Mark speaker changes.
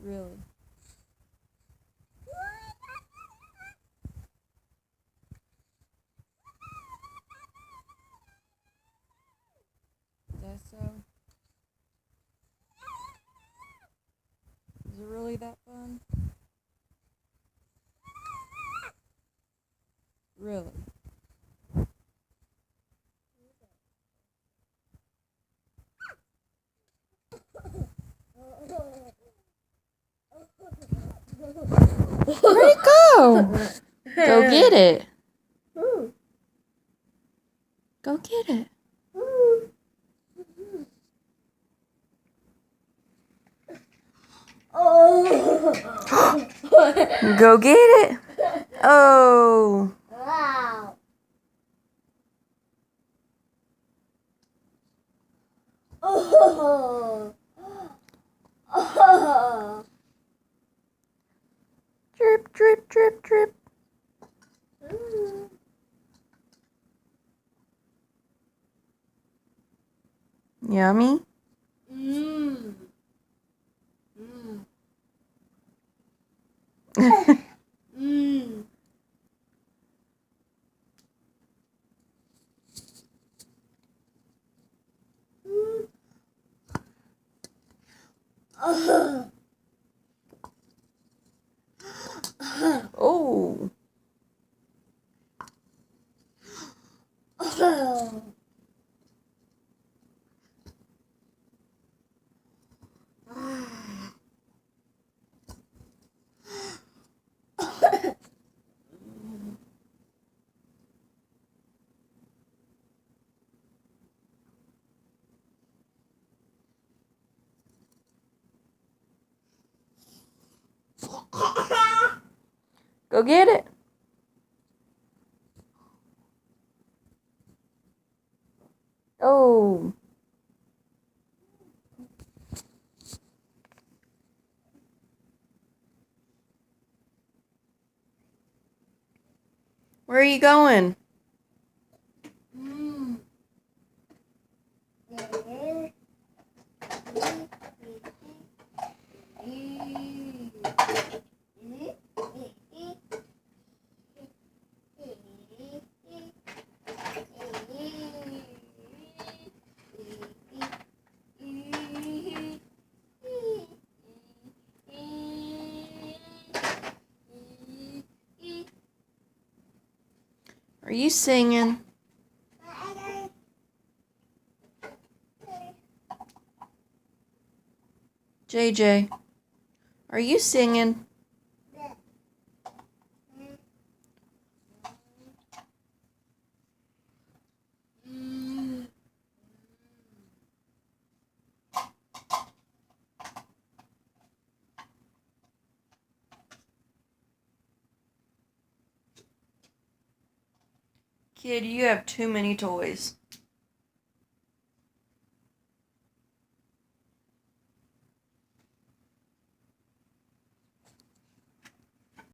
Speaker 1: Really. Is that so? Is it really that fun? Really? Where'd it go? Go get it. Go get it. Go get it. Oh.
Speaker 2: Wow. Oh. Oh.
Speaker 1: Drip, drip, drip, drip. Yummy.
Speaker 2: Mmm. Mmm. Mmm. Oh.
Speaker 1: Oh.
Speaker 2: Oh.
Speaker 1: Go get it. Oh. Where are you going?
Speaker 2: Mmm.
Speaker 1: Are you singing? JJ, are you singing? Kid, you have too many toys.